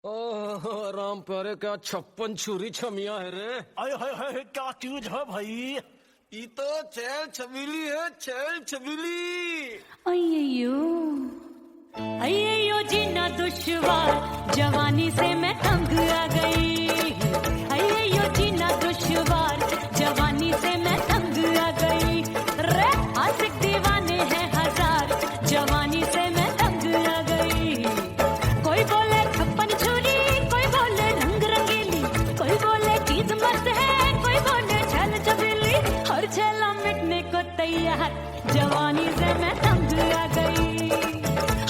ओह राम प्यारे, क्या 56 छुरी छमिया है रे। हाय हाय हाय, क्या चीज है भाई? ये तो चैल छबीली है, चैल छबीली। अय्यो अय्यो जीना दुश्वार, जवानी से मैं तंग आ गई। अय्यो जीना दुश्वार, जवानी से मैं तंग आ गई। रे आशिक दीवाने हैं हजार, जवानी से मैं तंग आ गई। कोई बोले 56 छुरी, कोई बोले रंग रंगीली, कोई बोले चीज मस्त है, कोई बोले छल छबीली। हर छेला मिटने को तैयार, जवानी से मैं तंग आ गई।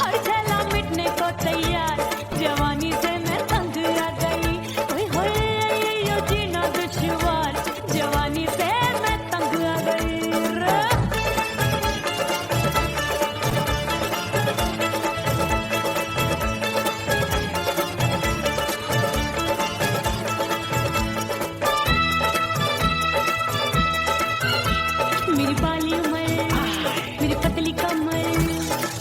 हर छेला मिटने को तैयार, जवानी से मैं तंग आ गई। ओए होए यो जीना दुश्वार, जवानी से मैं तंग आ गई रे। मेरी बाली उमर, मेरी पतली कमर,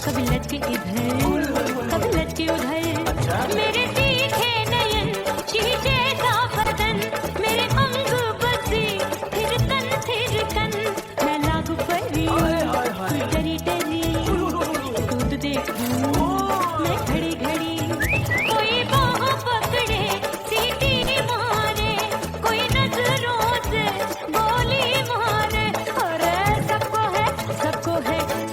कभी लचके इधर कभी लचके उधर। मेरे तीखे नयन, शीशे सा बदन, मेरे अंग बसे फिर तन फिर कन। मैं लागू परी डरी डरी, दूध देखूं मैं घड़ी घड़ी। कोई बाहों पकड़े सीटी मारे, कोई नजरों से गोली मारे। अरे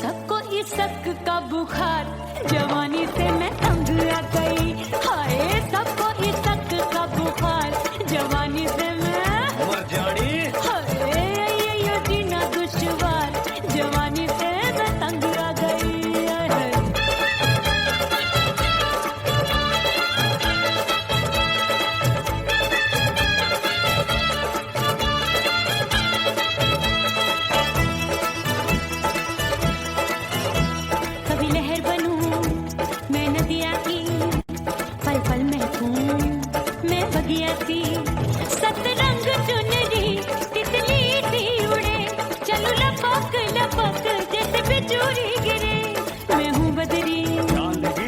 सबको इस शक का बुखार, जवानी से मैं तंग आ गई। हाय सबको इस शक का बुखार, जवानी से मैं मर जानी। हाय ये जीना दुश्वार, जवानी से मैं तंग आ गई। हाय। कभी लहर बनूं मैं नदिया की, पल पल महकूं मैं बगिया सी। सतरंग चुनरी तितली सी उड़े, चलूं लपक लपक जैसे बिजुरी गिरे। मैं हूँ बदरी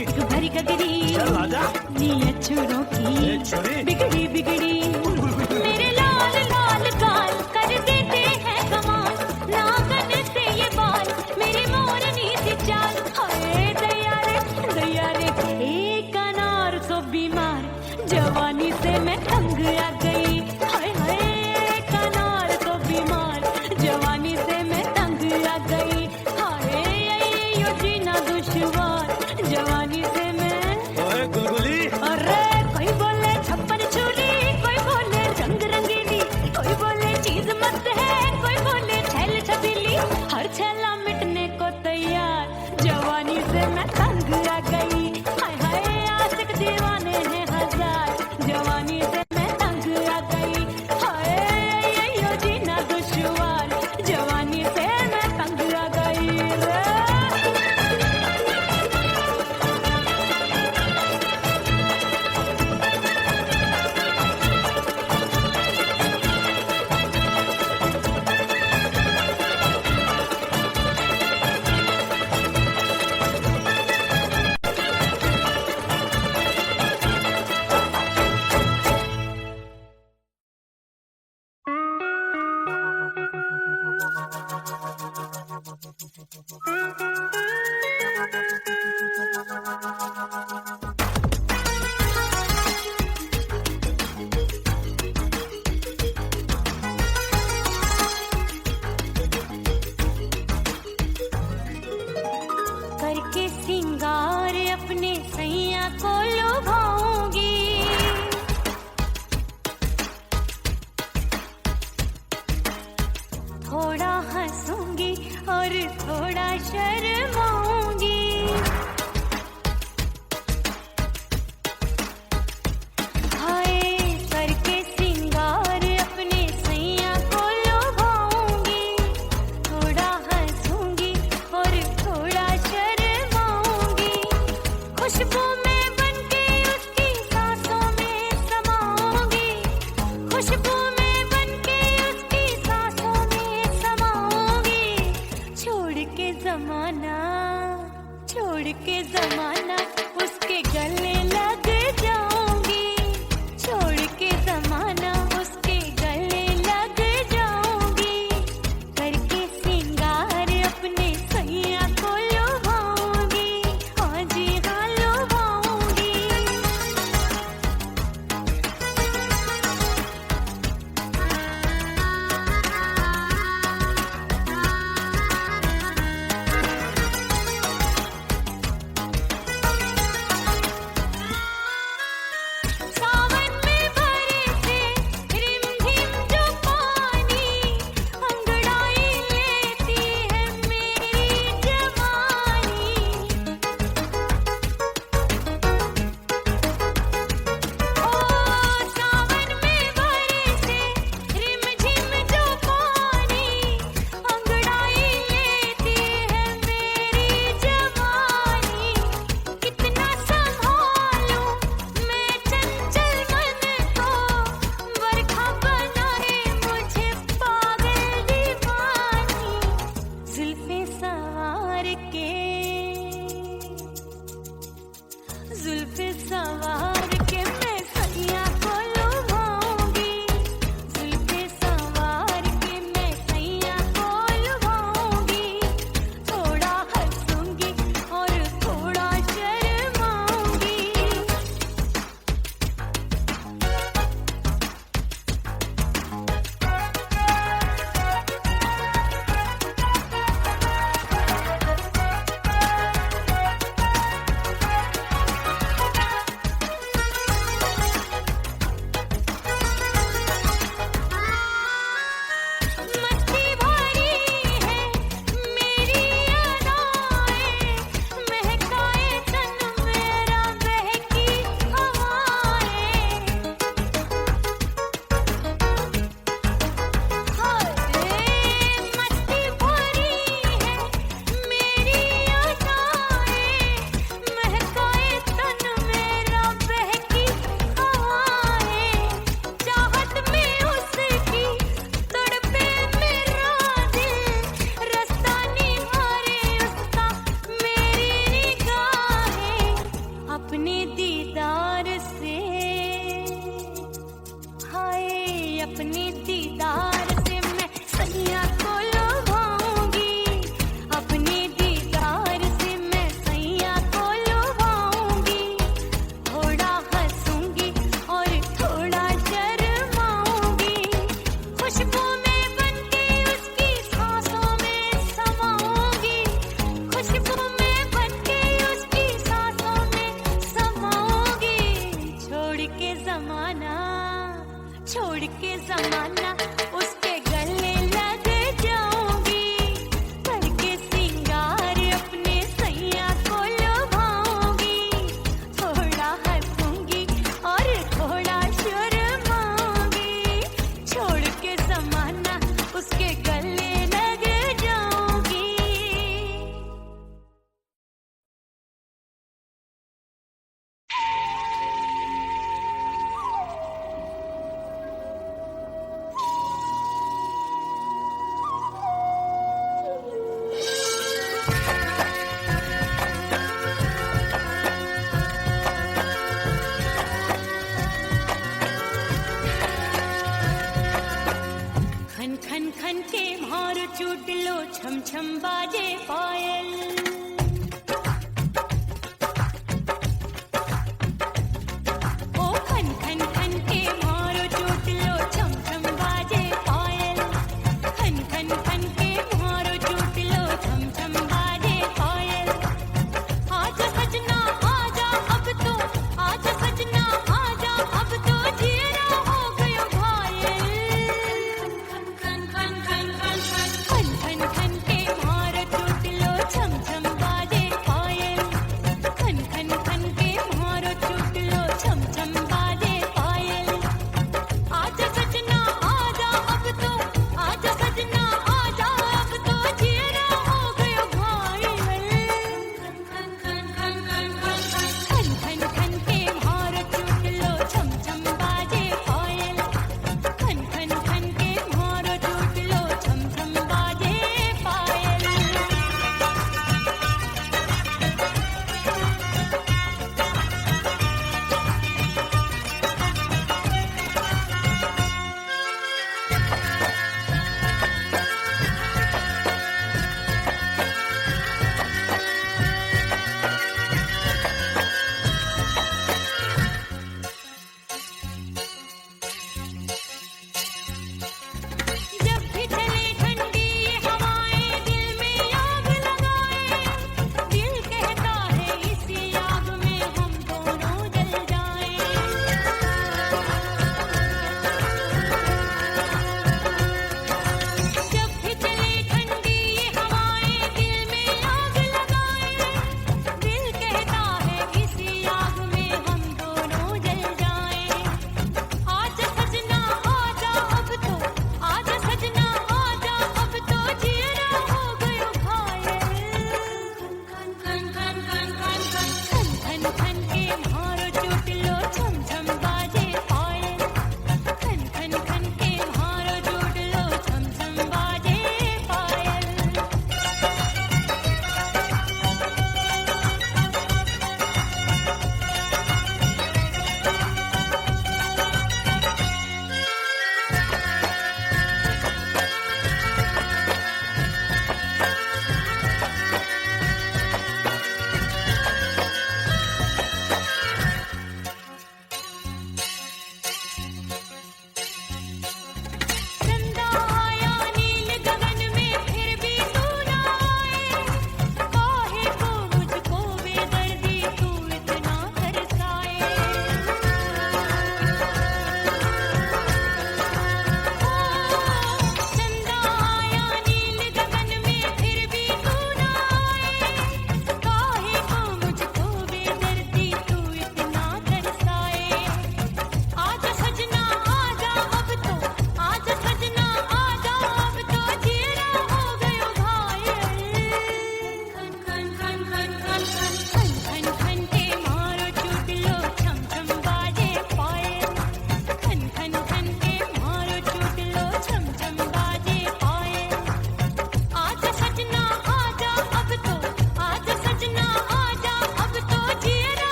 एक भरी गगरी, चल आजा। नी अछूरों ए छुरी। की बिगड़ी बिगड़ी। मेरे लाल लाल गाल कर देते हैं कमाल, नागन से ये बाल मेरी मोरनी सी चाल। हाय दैया रे एक अनार तो बीमार, जवानी से मैं तंग आ गई। हाय हाय एक अनार तो बीमार, जवानी से मैं तंग आ गई। हाय यो जीना दुश्वार, जवानी से मैं। ओए गुलगुली। अरे कोई बोले 56 छुरी, कोई बोले रंग रंगीली, कोई बोले चीज मस्त है, कोई बोले छल छबीली। हर छेला मिटने को तैयार, जवानी से मैं तंग आ गई। हाय हाय आशिक दीवाने हैं हजार, जवानी से मैं तंग छोड़ के जमाना उसके गले लग जाऊंगी, करके सिंगार अपने सैया को लुभाऊंगी, थोड़ा हंसूंगी और थोड़ा शर्माऊंगी, छोड़ के जमाना उसके गले लग जाऊंगी।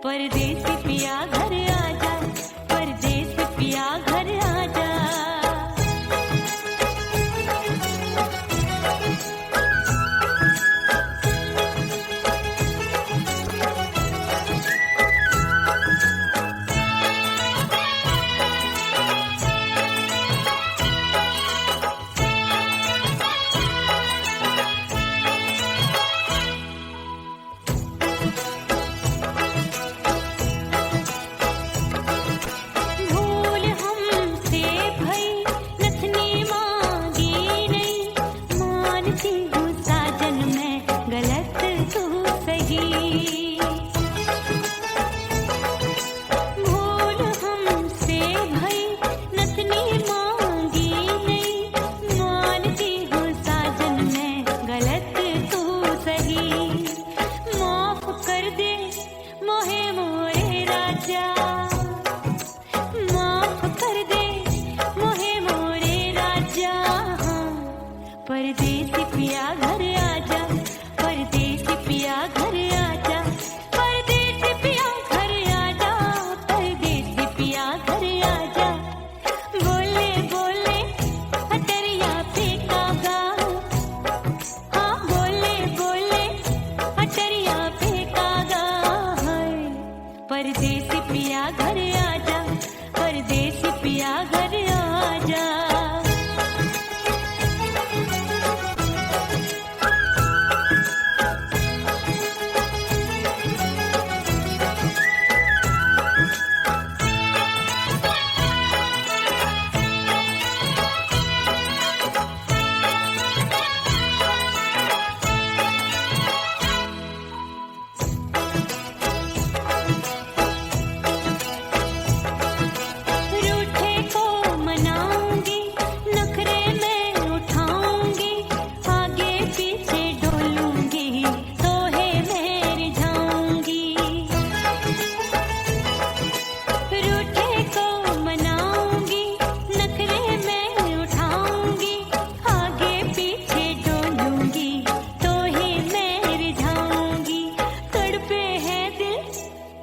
परदेसी पिया घर आजा, परदेसी पिया घर आजा। भूल हमसे भई नथनी मांगी नहीं, मानती हूँ साजन मैं गलत तू सही। भूल हमसे भई नथनी मांगी नहीं, मानती हूँ साजन मैं गलत तू सही। माफ कर दे मोहे मोरे राजा, माफ कर दे मोहे मोरे राजा। परदेसी पिया घर आजा, परदेसी पिया घर आजा, परदेसी पिया घर आजा, परदेसी पिया घर आजा। बोले बोले अटरिया फेंकागा, हाँ बोले बोले अटरिया फेंकागा। परदेसी पिया घर आजा, परदेसी पिया घर आजा। रूठे को मनाऊंगी, नखरे में उठाऊंगी, आगे पीछे डोलूंगी, तोहे में रिझाऊंगी। रूठे को मनाऊंगी, नखरे में उठाऊंगी, आगे पीछे डोलूंगी, तोहे में रिझाऊंगी। तड़पे है दिल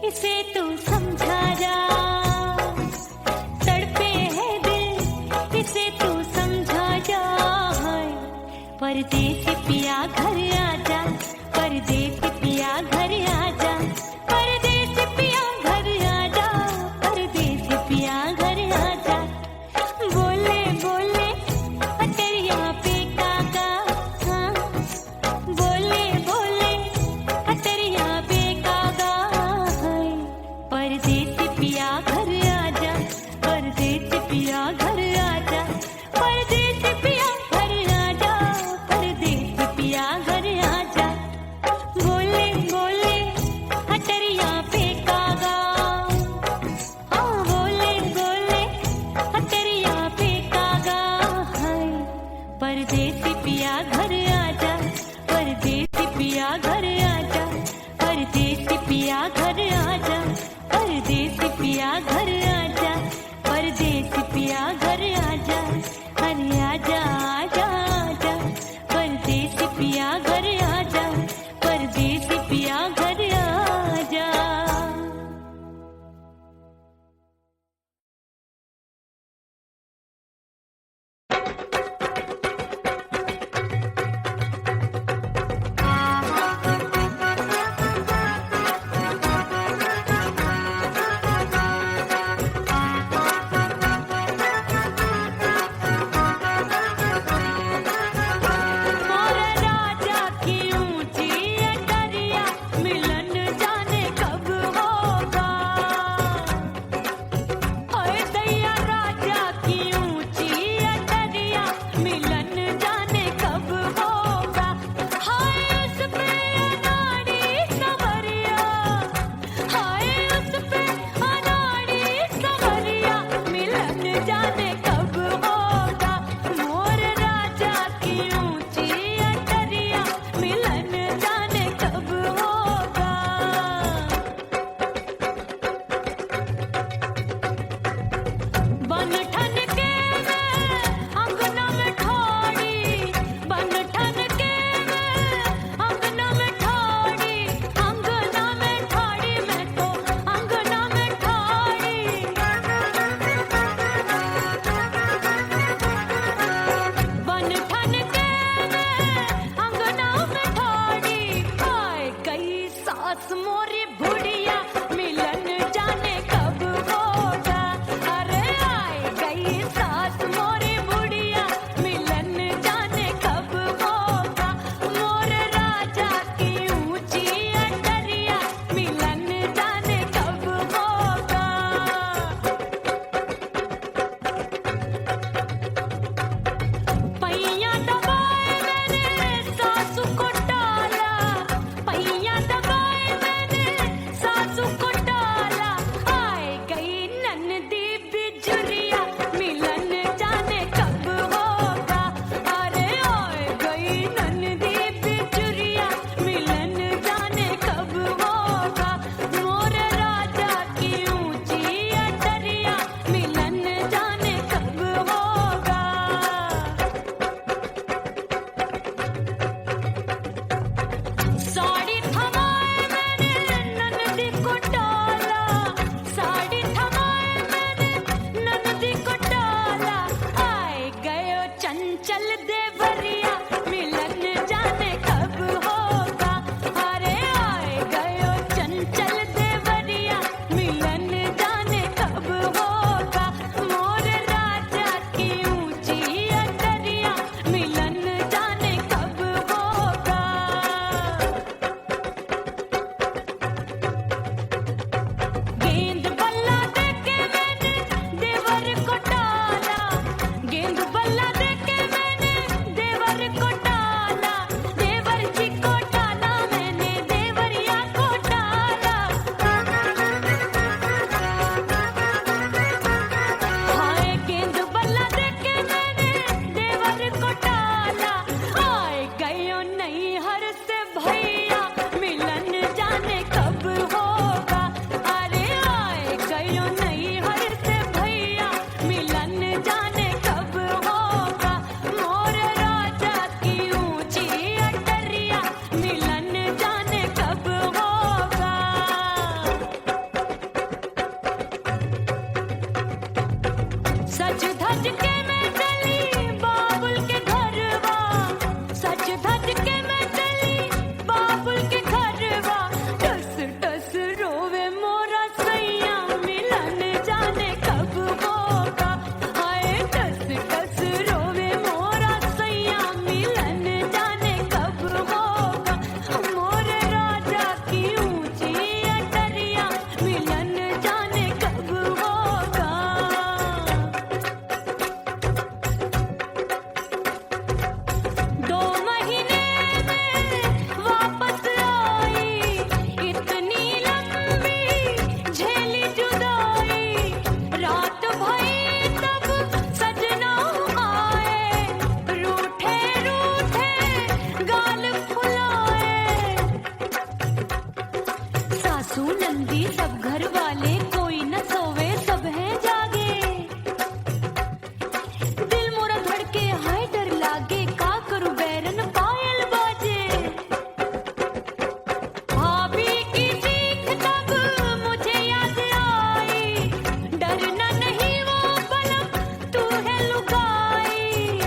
इसे तू समझा जा, तड़पे है दिल इसे तू समझा जा। परदेसी पिया घर आजा, परदेसी पिया घर आजा, परदेसी पिया घर आजा, परदेसी पिया घर आजा। बोले बोले अटरिया पे काका, हाँ बोले बोले अटरिया पे काका। परदेसी पिया घर आजा, परदेसी पिया घर आजा, परदेसी पिया घर आजा, परदेसी पिया घर आजा। बोले बोले अटरिया पे कागा, हाँ बोले बोले अटरिया पे कागा। परदेसी पिया घर आजा, परदेसी पिया घर आजा, परदेसी पिया घर आजा, परदेसी पिया घर आजा, परदेसी पिया घर आजा। अरे आजा आजा आजा, परदेसी पिया घर आजा, परदेसी पिया घर आजा। दी सब घर वाले, कोई न सोवे सब है जागे। दिल मोरा धड़के हाय डर लागे, का करूं बैरन पायल बाजे। भाभी की सीख तब मुझे याद आई, डरना नहीं वो बलम तू है लुगाई।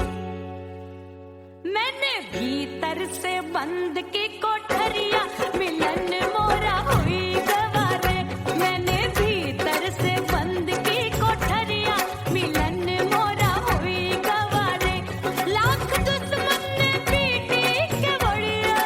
मैंने भीतर से बंद की कोठरिया, मिलन मोरा हुई गवारे। मैंने भीतर से बंद की कोठरिया, मिलन मोरा हुई गवारे। लाख दुश्मन ने पीटी के बढ़िया,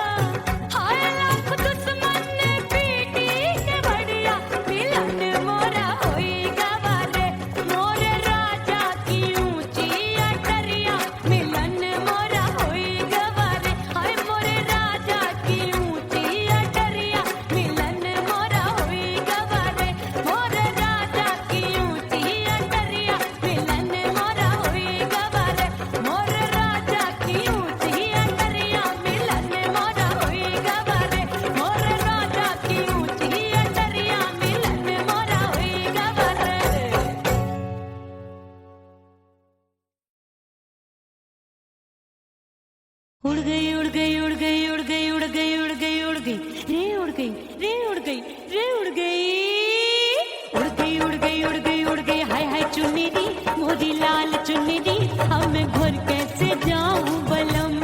हाय लाख दुश्मन ने पीटी के बढ़िया, मिलन मोरा हुई गवारे। मोरे राजा की ऊंची अटरिया, मिलन मोरा हुई गवारे। हाय मोरे राजा की ऊंची अटरिया, मिलन मोरा हुई गवारे। मोरे राजा की ऊंची अटरिया, मिलन मोरा हुई गवारे। मोरे राजा की ऊंची अटरिया, मिलन मोरा हुई गवारे। मोरे राजा की ऊंची अटरिया, मिलन मोरा हुई गवारे। उड़ गई उड़ गई उड़ गई उड़ गई उड़ गई उड़ गई उड़ गई रे उड़ गई रे उड़ गई रे उड़ गई उड़ गई उड़ गई उड़ गई उड़ गई। हाय हाय चुन्नी दी मोरी लाल चुन्नी दी, अब मैं घर कैसे जाऊं बलम।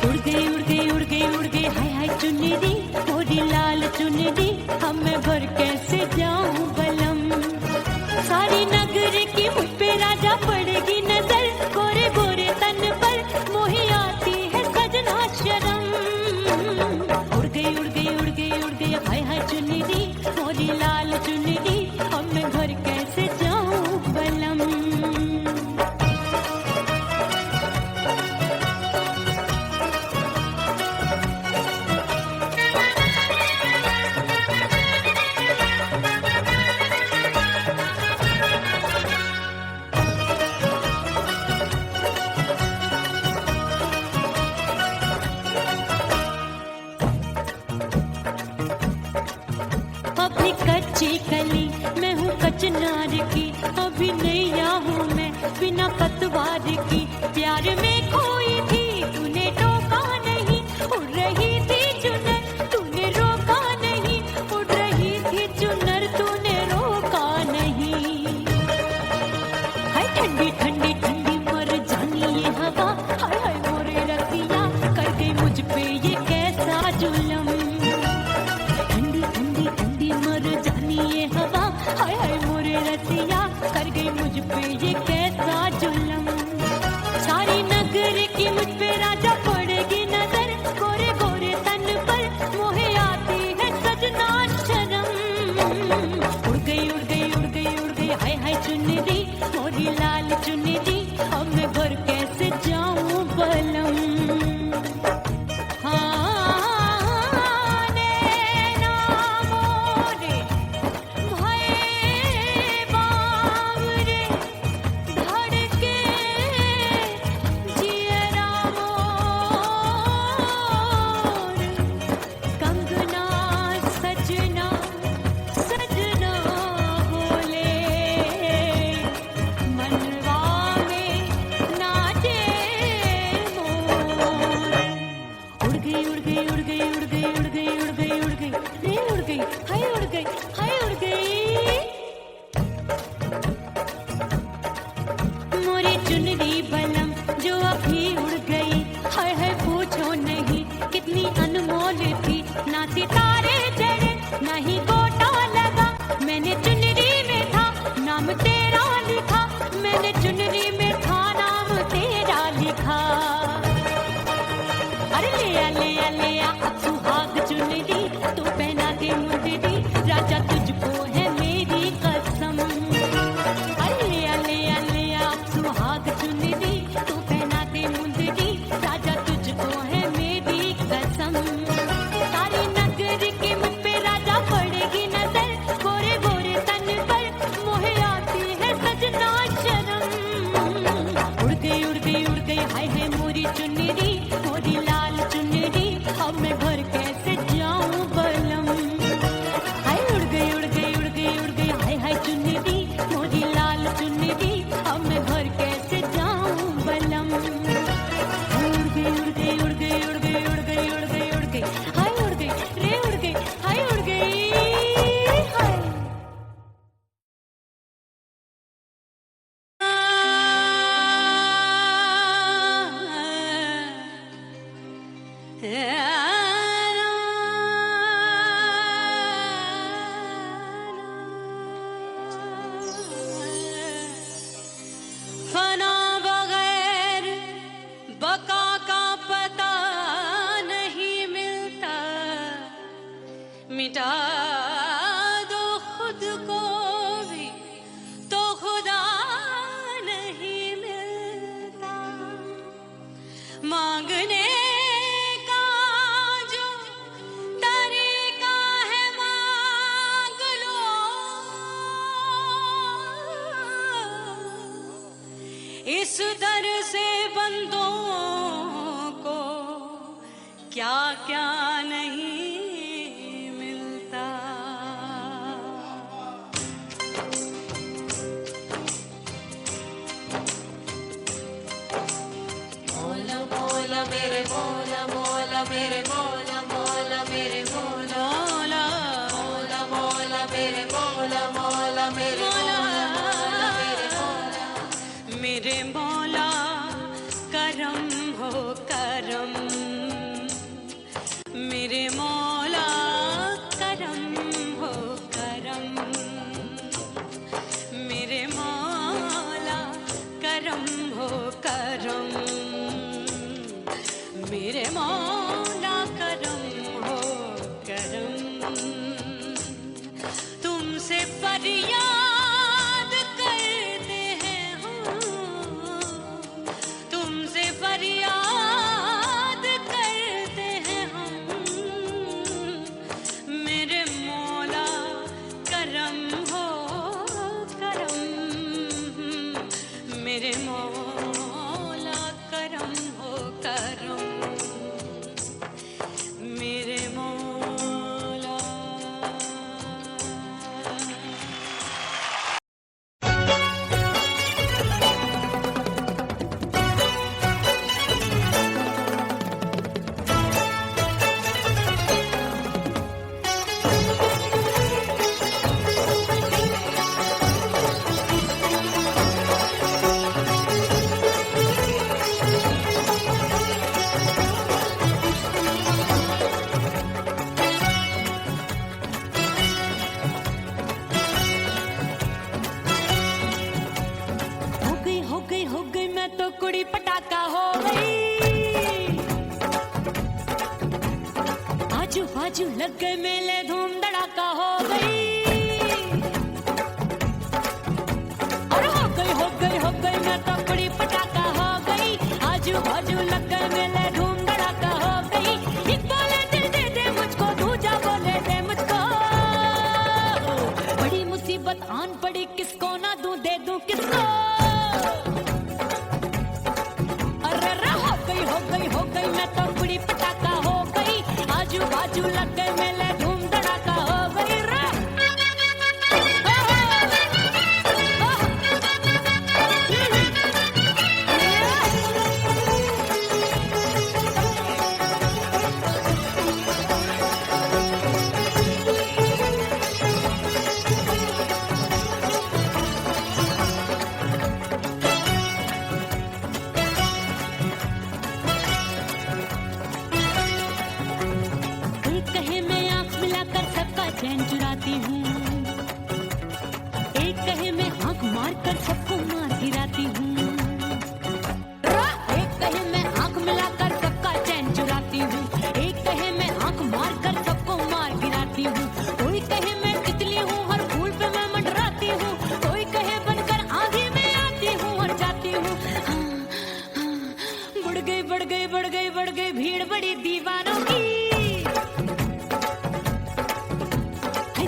उड़ गई उड़ गई उड़ गई उड़ गई हाय हाय चुन्नी दी मोरी लाल चुन्नी दी, अब मैं घर कैसे जाऊं बलम। सारी नगर की मुझ पे राजा पड़ेगी नजर, गोरे गोरे तन पर मोही आती है सजना शर्म। उड़ गई उड़ गई उड़ गई उड़ गई हाय हाय चुन्नी दी मोरी लाल चुन्नी दी, अब मैं घर कैसे जाऊं बलम। अभी कच्ची कली मैं हूँ कचनार की, अभी नैया हूँ मैं बिना पतवार की। प्यार में खोई थी तूने टोका नहीं, उड़ रही थी चुनर तूने रोका नहीं। उड़ रही थी चुनर तूने रोका नहीं। हाय ठंडी ठंडी ठंडी मर जानी ये हवा, हाय हाय मोरे रतिया कर गई मुझ पे ये कैसा जुलम। ठंडी ठंडी ठंडी मर जानी ये हवा, हाय हाय मोरे रतिया कर गई मुझ पे ये कैसा जुलम। सारी नगर की मुझ पे राजा पड़ इस दर से बंदों को क्या क्या नहीं मिलता। मौला मौला मेरे मौला मौला मेरे मौला मौला मेरे मौला मौला मौला मेरे मौला मौला मेरे मौला मेरे मौला मेरे मौला करम हो करम, मेरे मौला करम हो करम, मेरे मौला करम हो करम, मेरे मौला करम हो करम। तुमसे फरियाद करते हैं हम, तुमसे फरियाद करते हैं हम, मेरे मौला करम हो करम, मेरे मौला करम हो करम, मेरे मौला। हो गई मैं तो कुड़ी पटाखा हो गई, आजू बाजू लग गए मेले धूम धड़ाका हो गई। और हो गई मैं तो कुड़ी पटाखा हो गई, आजू बाजू लग गए मेले धूम धड़ाका हो गई। एक बोले दिल दे दे मुझको, दूजा बोले दे मुझको, बड़ी मुसीबत आन पड़ी किसको ना दूं दे दूं किसको। हो गई मैं तो कुड़ी पटाखा हो गई, आजू बाजू लग गए मेले धूम धड़ाका हो गई रे। चैन चुराती हूँ, एक कहे मैं आंख मार कर सबको मार गिराती हूँ, एक कहे मैं आंख मिलाकर सबका चैन चुराती हूँ, एक कहे मैं आंख मार कर सबको मार गिराती हूँ। कोई कहे मैं तितली हूँ हर फूल पे मैं मंडराती हूँ, कोई कहे बनकर आंधी में आती हूँ और जाती हूँ। बढ़ गई भीड़ बड़ी दीवानों की,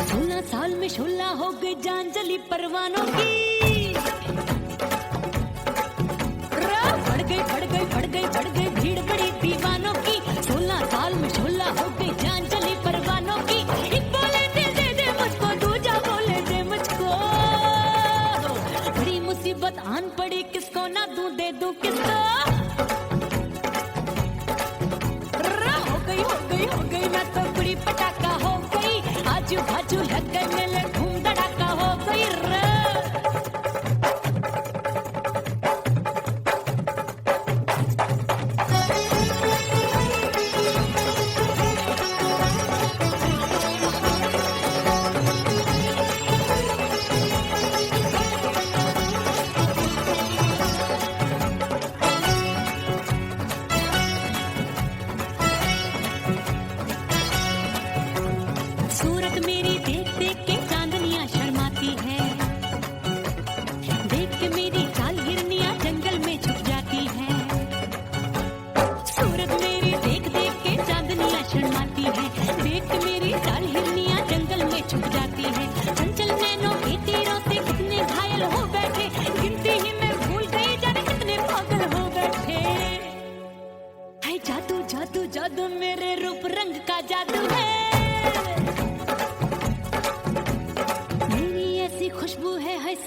16 साल में शोला हो गई जान जली परवानों की। बढ़ गई भीड़ बड़ी दीवानों की, 16 साल में शोला हो गई जान जली परवानों की। एक बोले दे दे मुझको, दूजा बोले दे मुझको, बड़ी मुसीबत आन पड़ी किसको ना दूं दे दूं किसको। हो गई मैं तो कुड़ी पटाखा हो गई, आजू बाजू लग गए मेले धूम धड़ाका हो गई रे।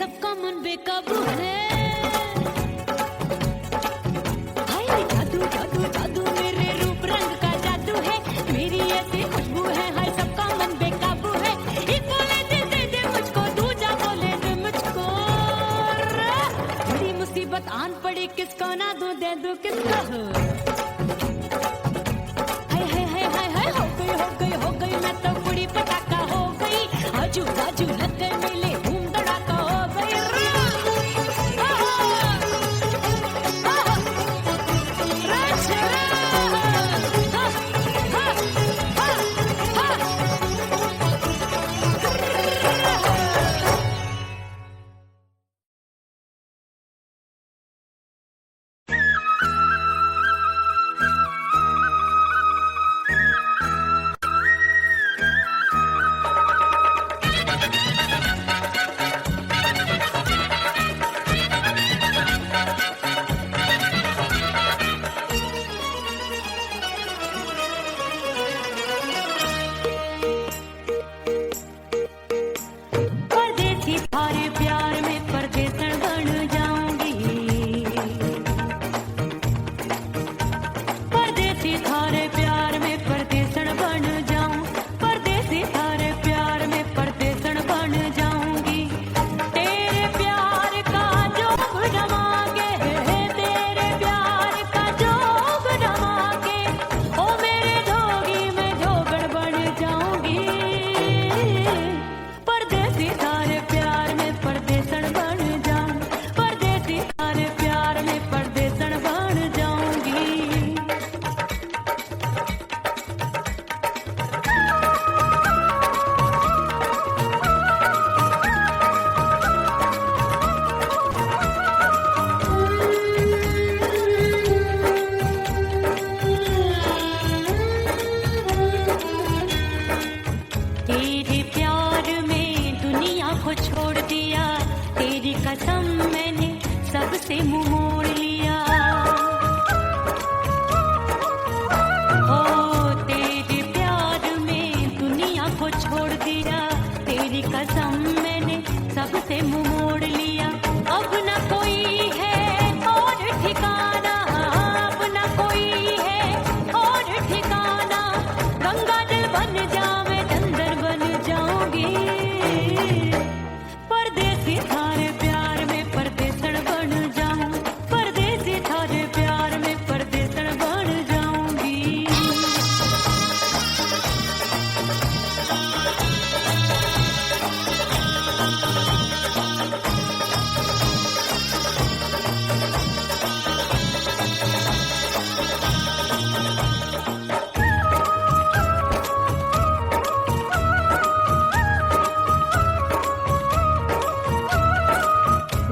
सबका मन बेकाबू है। हाय जादू जादू जादू मेरे रूप रंग का जादू है, मेरी ऐसी खुशबू है, हाय सबका मन बेकाबू है। एक बोले दे दे मुझको, दूजा बोले दे मुझको, बड़ी मुसीबत आन पड़ी, किसको ना दूं दे दूं किसको। हाय हाय हाय हाय हाय हो गई मैं तो बड़ी पटाखा हो गई, आजू बाजू लग गए मेले, धूम धड़ाका हो गई। परदेसी थारे प्यार में परदेसन बन जाऊंगी, परदेसी थारे प्यार में परदेसन बन जाऊं, परदेसी थारे प्यार में परदेसन बन जाऊंगी। तेरे प्यार का जोग जमा के, तेरे प्यार का जोग जमा के, ओ मेरे जोगी मैं जोगड़ बन जाऊंगी। परदेसी थारे प्यार में परदेसन बन जाऊं, परदेसी थारे प्यार में परदेसन बन जाऊंगी। तेरे प्यार में दुनिया को छोड़ दिया, तेरी कसम मैंने सबसे मुंह मोड़ लिया। ओ तेरे प्यार में दुनिया को छोड़ दिया, तेरी कसम मैंने सबसे मुंह मोड़ लिया। अब न कोई है और ठिकाना, अब न कोई है और ठिकाना, गंगा जल बन जावे चंदन बन जाऊंगी। परदेसी थारे प्यार में परदेसन बन जाऊं, परदेसी थारे प्यार में परदेसन बन जाऊंगी।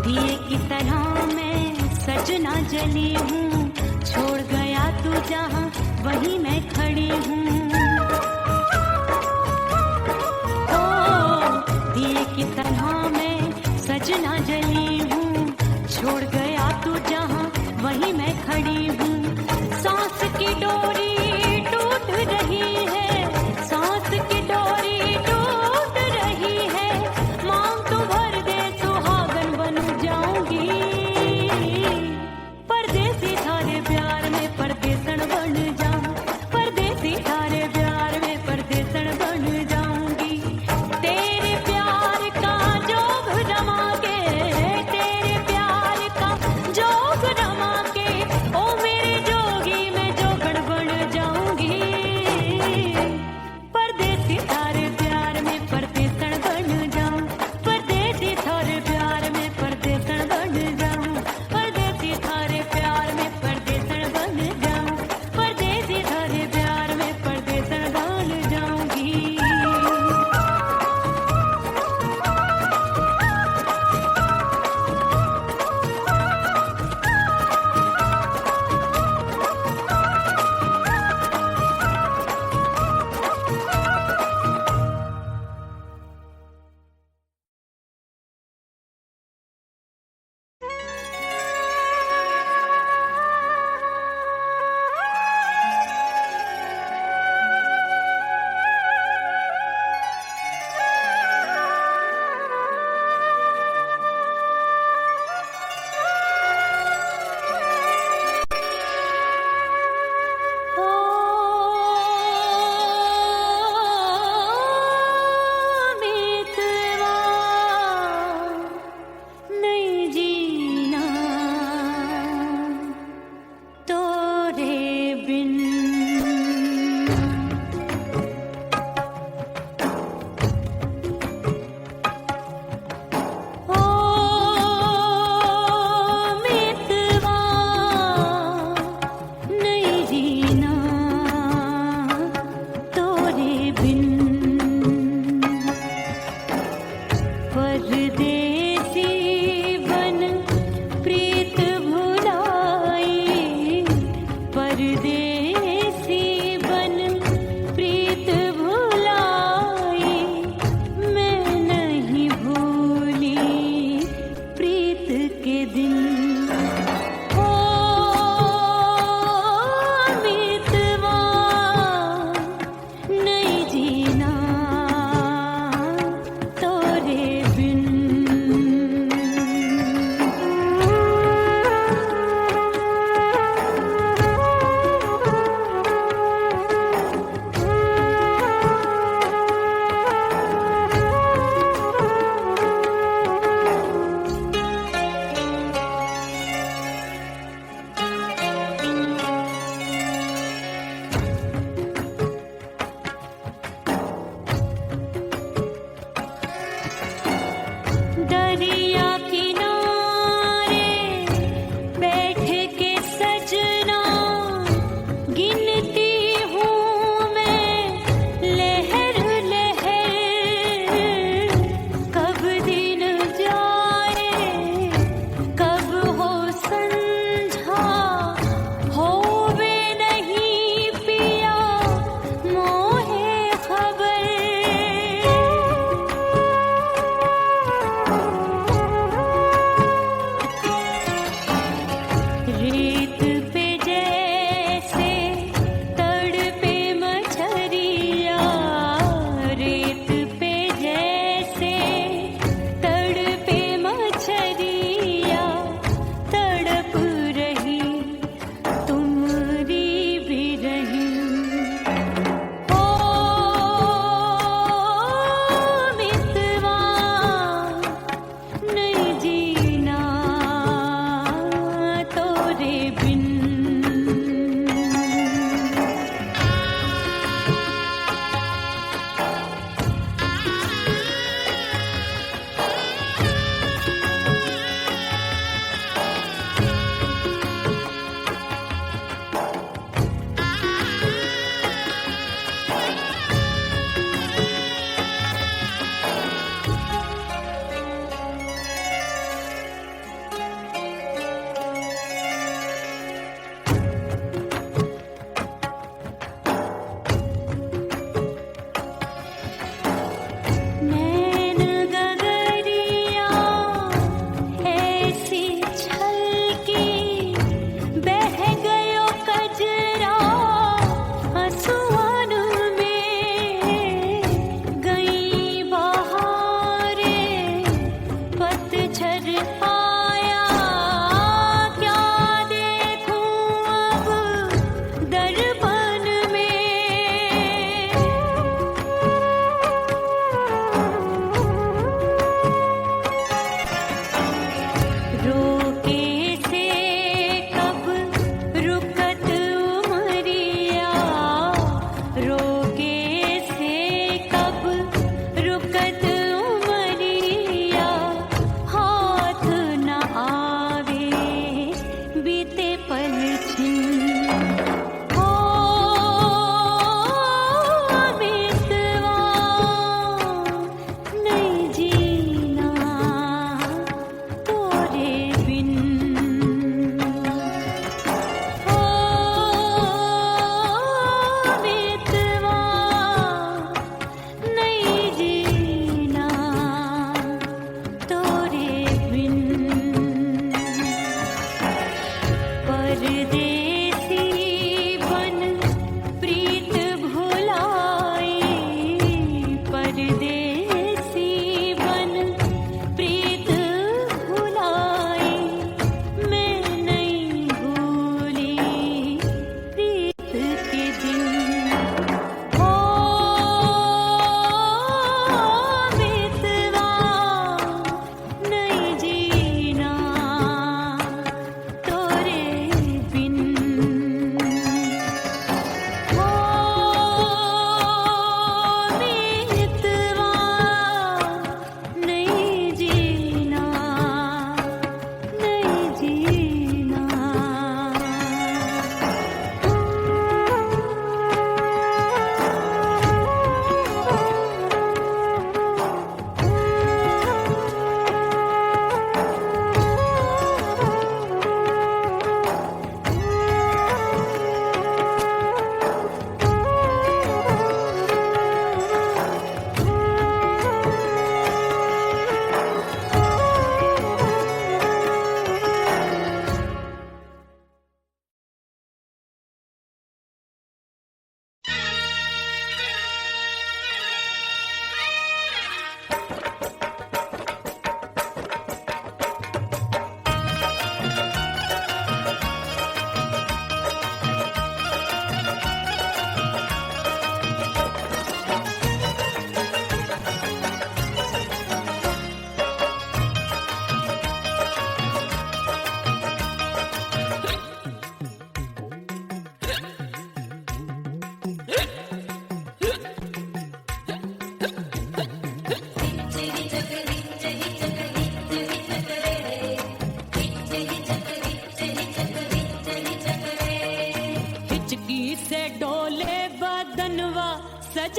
दिए की तरह मैं सजना जली हूँ, छोड़ गया तू जहाँ वहीं मैं खड़ी हूँ। ओ दिए की तरह मैं सजना जली हूँ, छोड़ गया तू जहाँ वहीं मैं खड़ी हूँ। सांस की डोरी टूट रही है, सांस की डोरी टूट रही है, मांग तू भर दे सुहागन बन जाऊंगी। परदेसी थारे प्यार में परदेसन बन जाऊं, परदेसी थारे परदेसी बन प्रीत भुलाई, परदेसी बन प्रीत भुलाई, मैं नहीं भूली प्रीत के दिन। ओ मीतवा नहीं जीना तोरे बिन।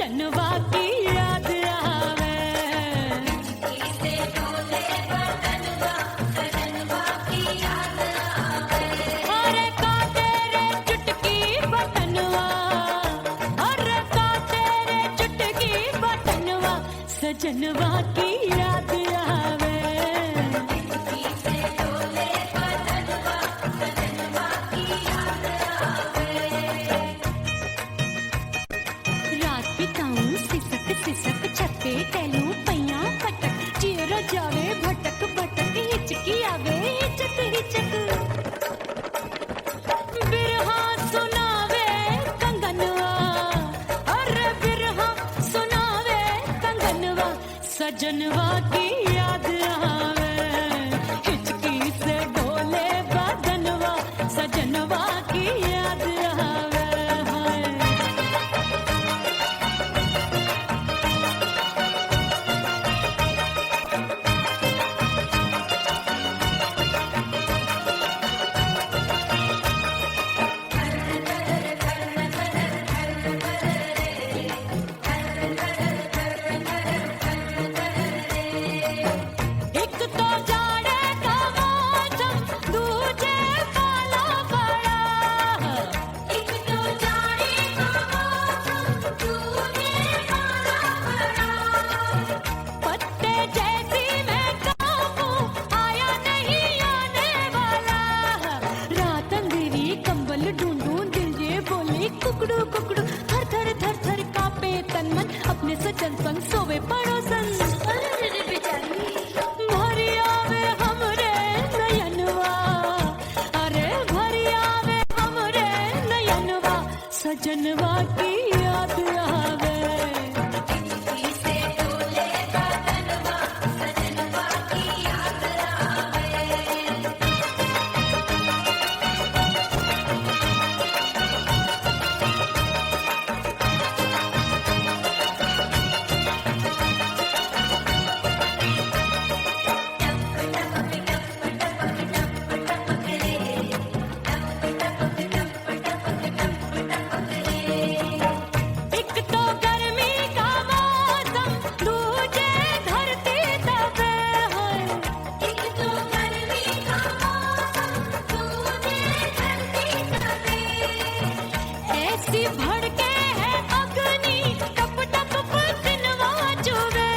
सजनवा की याद आवे। अरे का तेरे चुटकी बटनवा, अरे का तेरे चुटकी बटनवा, सजनवा की याद आवे। रात बिताऊं सिसक सिसक छत्ते टैलू पैया पटक, चेहरा जावे भटक भटक, हिचकी आवे हिचक हिचक। बिरहा सुनावे कंगनवा, अरे बिरहा सुनावे कंगनवा, सजनवा की याद आवे। हिचकी से डोले बदनवा, सजनवा की याद आवे। हाय एक तो जाड़े का मौसम, दूजे काला पड़ा। एक तो जाड़े का मौसम, दूजे काला पड़ा। पत्ते जैसी मैं कांपूं, आया नहीं आने वाला। रात अंधेरी कंबल ढूंढूं, दिल ये बोले कुकड़ू कुकड़ू। थर थर थर थर कांपे तन मन, अपने सजन संग सोवे पड़ोसन। भरी आवे हमरे नयनवा, अरे भरी आवे हमरे नयनवा, सजनवा की याद आवे। एक तो गर्मी का मौसम, दूजे धरती तपे है। एक तो गर्मी का मौसम, दूजे धरती तपे। ऐसी भड़के है अग्नि, टप टप पसीनवा चुभे।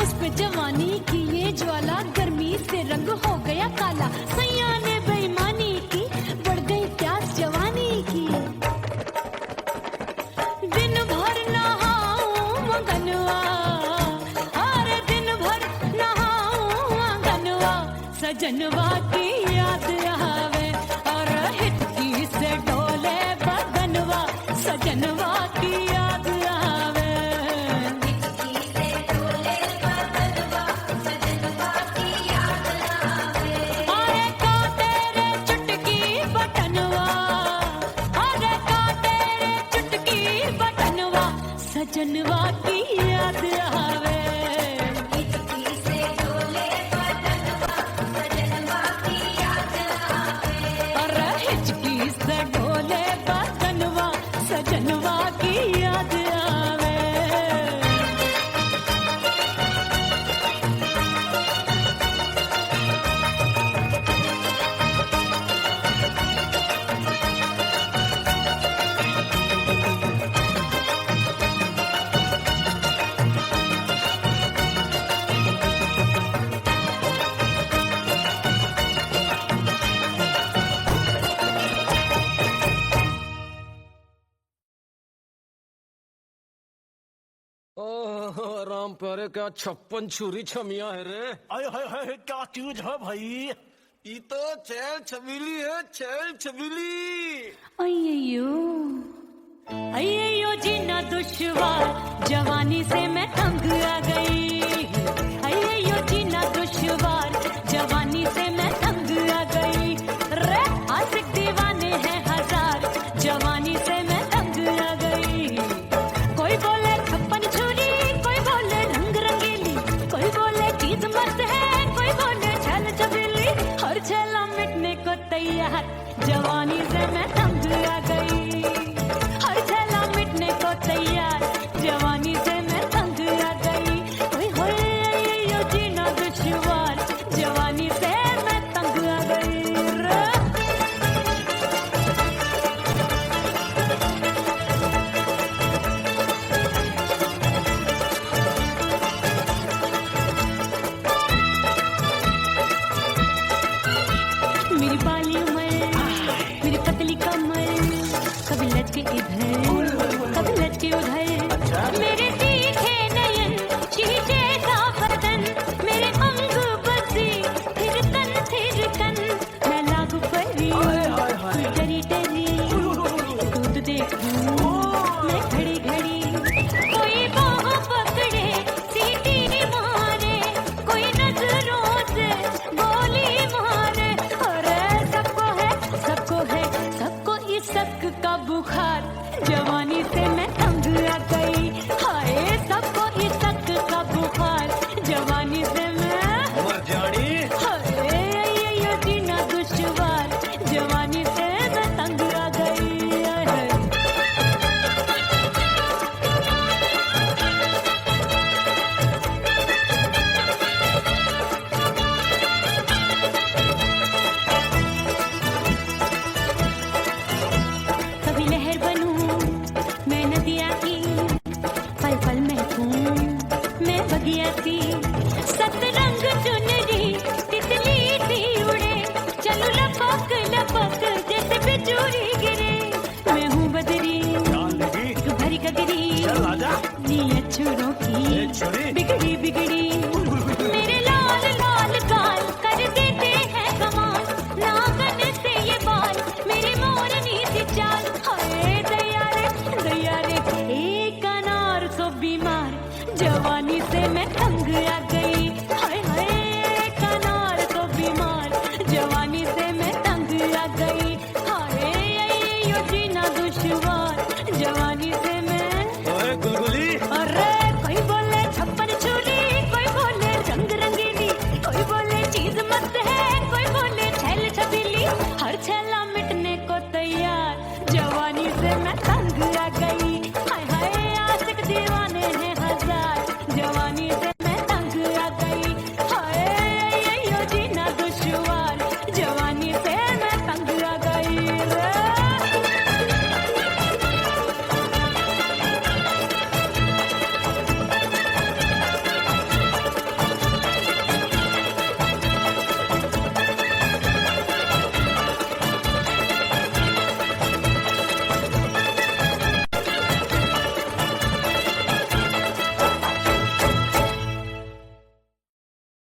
उस पे जवानी की ये ज्वाला, गर्मी से रंग हो गया काला। सैया ने बेईमानी की, बढ़ गई प्यास जवानी की। दिन भर नहाऊं मंगनवा, अरे दिन भर नहाऊं मंगनवा, सजनवा की याद आवे। और हिचकी से डोले बदनवा, सजनवा की याद आवे। अरे का तेरे चुटकी बटनवा, अरे का तेरे चुटकी बटनवा, सजनवा की याद आवे। अरे हिचकी से डोले बदनवा, सजनवा की याद आवे। ओह राम प्यारे, क्या 56 छुरी छमिया है रे। आय हाय हाय क्या चीज है भाई। ये तो चैल छबीली है, चैल छबीली। अय्यो अय्यो जीना दुश्वार, जवानी से मैं तंग आ गई। अय्यो जीना दुश्वार, जवानी से मैं तंग आ गई। रे आशिक दीवाने हैं हजार, जवानी से मैं तंग आ गई। कोई बोले 56 छुरी, कोई बोले रंग रंगीली, कोई बोले चीज मस्त है, कोई बोले छल छबीली। हर छेला मिटने को तैयार, जवानी से मैं तंग आ गई। हर छेला मिटने को तैयार, जवानी से मैं मर जानी हाय जीना दुश्वार जवानी से मैं तंग आ गई हाय। कभी लहर बनूं मैं नदिया की, पल पल महकूं मैं बगिया सी, सतरंग चुनरी तितली सी उड़े, चलूं लपक लपक जैसे बिजली गिरे। मैं हूँ बदरी जान लगी तू भरी गगरी, चल आजा नीयत छुरों की ए छुरी बिगड़ी बिगड़ी